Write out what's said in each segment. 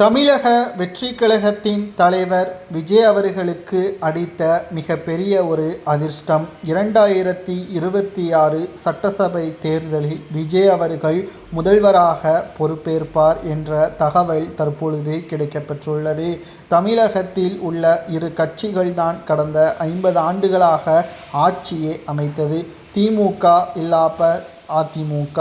தமிழக வெற்றிக் கழகத்தின் தலைவர் விஜய் அவர்களுக்கு அடித்த மிகப்பெரிய ஒரு அதிர்ஷ்டம். 2026 சட்டசபை தேர்தலில் விஜய் அவர்கள் முதல்வராக பொறுப்பேற்பார் என்ற தகவல் தற்பொழுது கிடைக்கப்பெற்றுள்ளது. தமிழகத்தில் உள்ள இரு கட்சிகள்தான் கடந்த 50 ஆண்டுகளாக ஆட்சியை அமைத்தது. திமுக இல்லாமல் அதிமுக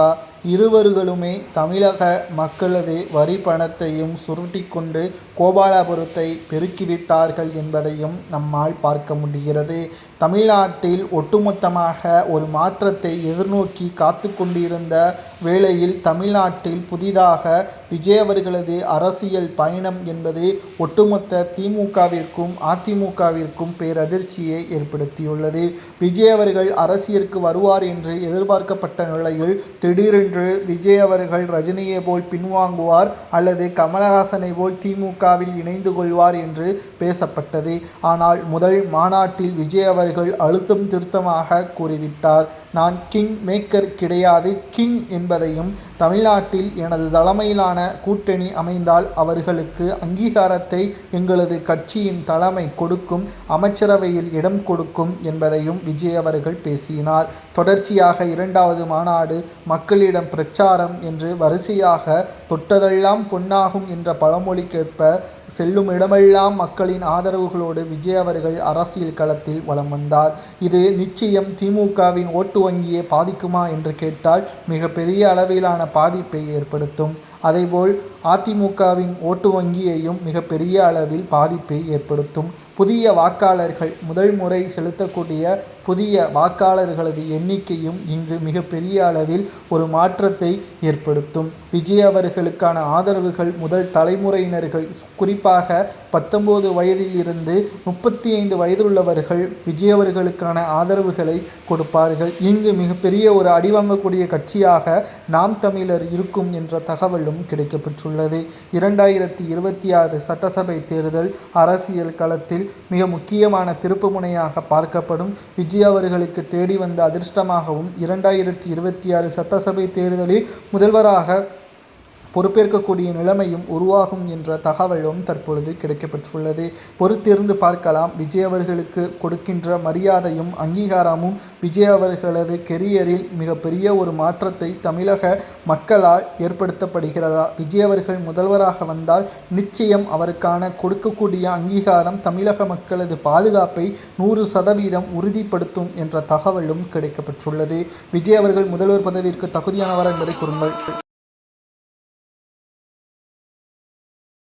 இருவர்களுமே தமிழக மக்களது வரி பணத்தையும் சுருட்டி கொண்டு கோபாலபுரத்தை பெருக்கிவிட்டார்கள் என்பதையும் நம்மால் பார்க்க முடிகிறது. தமிழ்நாட்டில் ஒட்டுமொத்தமாக ஒரு மாற்றத்தை எதிர்நோக்கி காத்து கொண்டிருந்த வேளையில் தமிழ்நாட்டில் புதிதாக விஜய் அவர்களது அரசியல் பயணம் என்பது ஒட்டுமொத்த திமுகவிற்கும் அதிமுகவிற்கும் பேரதிர்ச்சியை ஏற்படுத்தியுள்ளது. விஜய் அவர்கள் அரசியலுக்கு வருவார் என்று எதிர்பார்க்கப்பட்ட நிலையில் திடீரென்று விஜய் அவர்கள் ரஜினியை போல் பின்வாங்குவார் அல்லது கமலஹாசனை போல் திமுகவில் இணைந்து கொள்வார் என்று பேசப்பட்டது. ஆனால் முதல் மாநாட்டில் விஜய் அவர்கள் அழுத்தம் திருத்தமாக கூறிவிட்டார். நான் கிங் மேக்கர் கிடையாது, கிங் என்பதையும் தமிழ்நாட்டில் எனது தலைமையிலான கூட்டணி அமைந்தால் அவர்களுக்கு அங்கீகாரத்தை எங்களது கட்சியின் தலைமை கொடுக்கும், அமைச்சரவையில் இடம் கொடுக்கும் என்பதையும் விஜய் அவர்கள் பேசினார். தொடர்ச்சியாக 2வது மாநாடு, மக்களிடம் பிரச்சாரம் என்று வரிசையாக தொட்டதெல்லாம் பொன்னாகும் என்ற பழமொழிக்கேற்ப செல்லும் இடமெல்லாம் மக்களின் ஆதரவுகளோடு விஜய் அவர்கள் அரசியல் களத்தில் வலம் வந்தார். இது நிச்சயம் திமுகவின் ஓட்டு வங்கியை பாதிக்குமா என்று கேட்டால் மிகப்பெரிய அளவிலான பாதிப்பை ஏற்படுத்தும். அதேபோல் அதிமுகவின் ஓட்டு வங்கியையும் மிகப்பெரிய அளவில் பாதிப்பை ஏற்படுத்தும். புதிய வாக்காளர்கள் முதல் முறை செலுத்தக்கூடிய புதிய வாக்காளர்களது எண்ணிக்கையும் இங்கு மிகப்பெரிய அளவில் ஒரு மாற்றத்தை ஏற்படுத்தும். விஜய் அவர்களுக்கான ஆதரவுகள் முதல் தலைமுறையினர்கள், குறிப்பாக 19 வயதில் இருந்து 35 வயதுள்ளவர்கள் விஜய் அவர்களுக்கான ஆதரவுகளை கொடுப்பார்கள். இங்கு மிகப்பெரிய ஒரு அடிவாங்கக்கூடிய கட்சியாக நாம் தமிழர் இருக்கும் என்ற தகவலும் கிடைக்கப்பெற்றுள்ளது. 2026 சட்டசபை தேர்தல் அரசியல் களத்தில் மிக முக்கியமான திருப்பு முனையாக பார்க்கப்படும். விஜய் அவர்களுக்கு தேடி வந்த அதிர்ஷ்டமாகவும் 2026 சட்டசபை தேர்தலில் முதல்வராக பொறுப்பேற்கக்கூடிய நிலைமையும் உருவாகும் என்ற தகவலும் தற்பொழுது கிடைக்கப்பெற்றுள்ளது. பொறுத்திருந்து பார்க்கலாம். விஜய் அவர்களுக்கு கொடுக்கின்ற மரியாதையும் அங்கீகாரமும் விஜய் அவர்களது கெரியரில் மிகப்பெரிய ஒரு மாற்றத்தை தமிழக மக்களால் ஏற்படுத்தப்படுகிறதா? விஜய் அவர்கள் முதல்வராக வந்தால் நிச்சயம் கொடுக்கக்கூடிய அங்கீகாரம் தமிழக மக்களது பாதுகாப்பை 100% உறுதிப்படுத்தும் என்ற தகவலும் கிடைக்கப்பெற்றுள்ளது. விஜய் அவர்கள் முதல்வர் பதவிக்கு தகுதியானவர் என்பதை கூறுங்கள்.